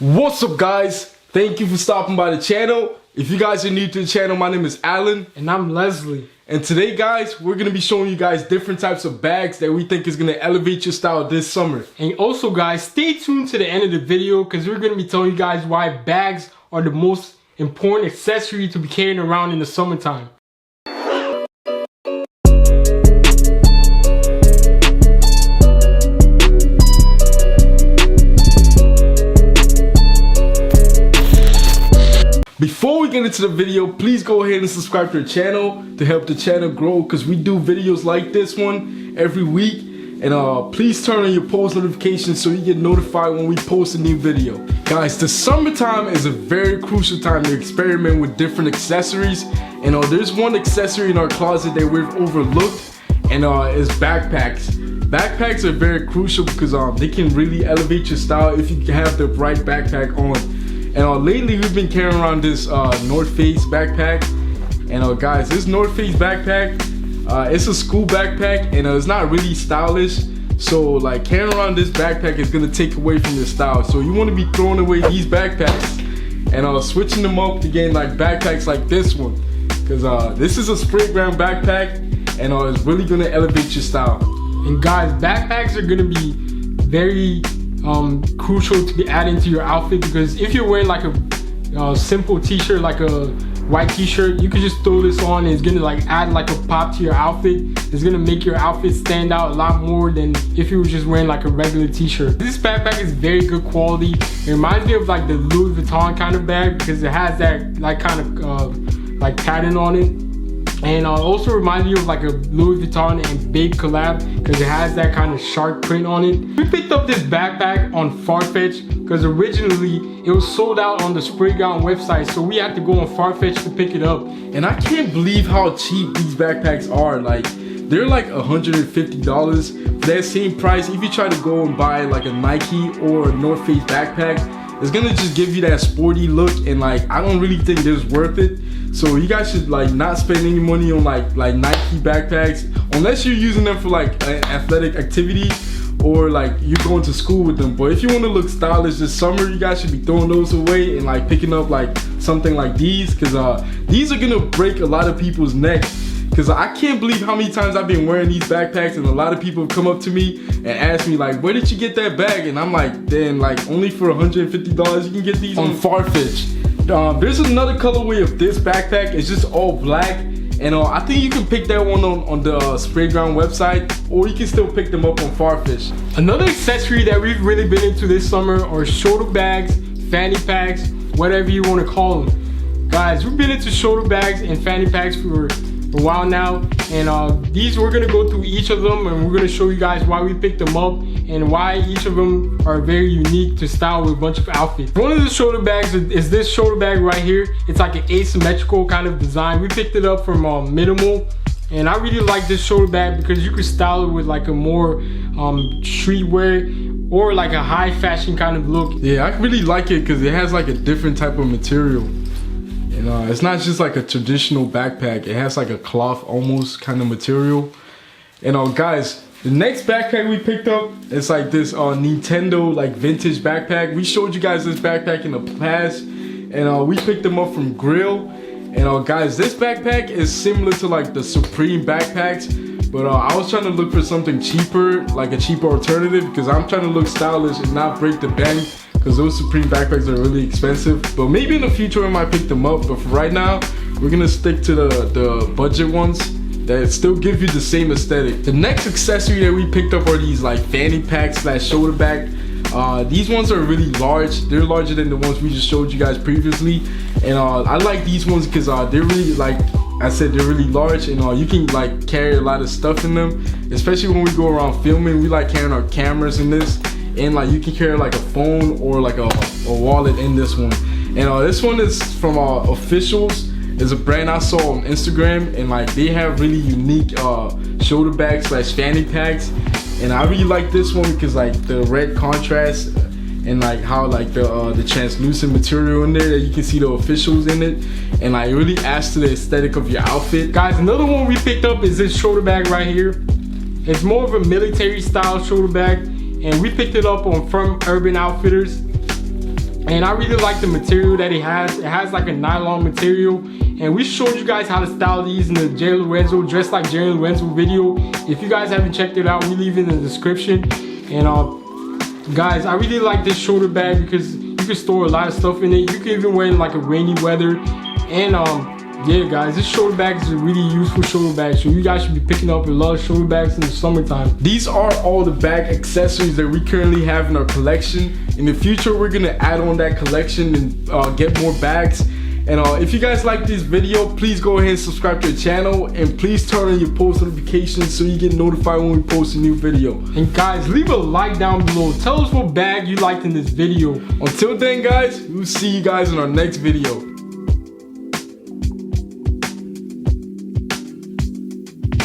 What's up, guys? Thank you for stopping by the channel. If you guys are new to the channel, my name is Alan. And I'm Leslie. And today, guys, we're going to be showing you guys different types of bags that we think is going to elevate your style this summer. And also, guys, stay tuned to the end of the video because we're going to be telling you guys why bags are the most important accessory to be carrying around in the summertime. Before we get into the video, please go ahead and subscribe to the channel to help the channel grow, because we do videos like this one every week. And please turn on your post notifications so you get notified when we post a new video. Guys, the summertime is a very crucial time to experiment with different accessories. And there's one accessory in our closet that we've overlooked, and it's backpacks. Backpacks are very crucial because they can really elevate your style if you have the right backpack on. And lately we've been carrying around this North Face backpack. And guys, this North Face backpack, it's a school backpack, and it's not really stylish. So like carrying around this backpack is gonna take away from your style. So you wanna be throwing away these backpacks and switching them up to getting like backpacks like this one. Cause this is a sprayground backpack, and it's really gonna elevate your style. And guys, backpacks are gonna be very crucial to be adding to your outfit, because if you're wearing like a simple t-shirt, like a white t-shirt, you can just throw this on and it's gonna like add like a pop to your outfit. It's gonna make your outfit stand out a lot more than if you were just wearing like a regular t-shirt. This backpack is very good quality. It reminds me of like the Louis Vuitton kind of bag because it has that like kind of like pattern on it. And also reminds me of like a Louis Vuitton and Bape collab because it has that kind of shark print on it. We picked up this backpack on Farfetch because originally it was sold out on the Sprayground website, so we had to go on Farfetch to pick it up. And I can't believe how cheap these backpacks are. Like, they're like $150 for that same price. If you try to go and buy like a Nike or a North Face backpack, it's gonna just give you that sporty look, and like I don't really think it's worth it. So you guys should like not spend any money on like Nike backpacks unless you're using them for like an athletic activity or like you're going to school with them. But if you want to look stylish this summer, you guys should be throwing those away and like picking up like something like these, because these are gonna break a lot of people's necks. Because I can't believe how many times I've been wearing these backpacks, and a lot of people have come up to me and asked me like, where did you get that bag? And I'm like, damn, like only for $150 you can get these on Farfetch. There's another colorway of this backpack. It's just all black, and I think you can pick that one on the Sprayground website, or you can still pick them up on Farfetch. Another accessory that we've really been into this summer are shoulder bags, fanny packs, whatever you want to call them. Guys, we've been into shoulder bags and fanny packs for a while now, and these we're gonna go through each of them, and we're gonna show you guys why we picked them up and why each of them are very unique to style with a bunch of outfits. One of the shoulder bags is this shoulder bag right here. It's like an asymmetrical kind of design. We picked it up from mnml, and I really like this shoulder bag because you could style it with like a more streetwear or like a high fashion kind of look. Yeah, I really like it because it has like a different type of material. And it's not just like a traditional backpack. It has like a cloth almost kind of material. And guys, the next backpack we picked up, it's like this Nintendo like vintage backpack. We showed you guys this backpack in the past, and we picked them up from Grill. And guys, this backpack is similar to like the Supreme backpacks, but I was trying to look for something cheaper, like a cheaper alternative, because I'm trying to look stylish and not break the bank, because those Supreme backpacks are really expensive. But maybe in the future I might pick them up, but for right now we're gonna stick to the budget ones that still give you the same aesthetic. The next accessory that we picked up are these like fanny packs / shoulder bag. These ones are really large. They're larger than the ones we just showed you guys previously, and I like these ones because they're really, like I said, they're really large, and you can like carry a lot of stuff in them, especially when we go around filming. We like carrying our cameras in this, and like you can carry like a phone or like a wallet in this one. And this one is from Officials. It's a brand I saw on Instagram, and like they have really unique shoulder bags / fanny packs, and I really like this one because like the red contrast and like how like the translucent material in there that you can see the Officials in it, and like it really adds to the aesthetic of your outfit. Guys, another one we picked up is this shoulder bag right here. It's more of a military style shoulder bag, and we picked it up from Urban Outfitters. And I really like the material that it has. It has like a nylon material. And we showed you guys how to style these in the Jerry Lorenzo Dress Like Jerry Lorenzo video. If you guys haven't checked it out, we leave it in the description. And guys, I really like this shoulder bag because you can store a lot of stuff in it. You can even wear it in like a rainy weather. And yeah guys, this shoulder bag is a really useful shoulder bag, so you guys should be picking up a lot of shoulder bags in the summertime. These are all the bag accessories that we currently have in our collection. In the future, we're gonna add on that collection and get more bags. And if you guys like this video, please go ahead and subscribe to the channel, and please turn on your post notifications so you get notified when we post a new video. And guys, leave a like down below. Tell us what bag you liked in this video. Until then guys, we'll see you guys in our next video.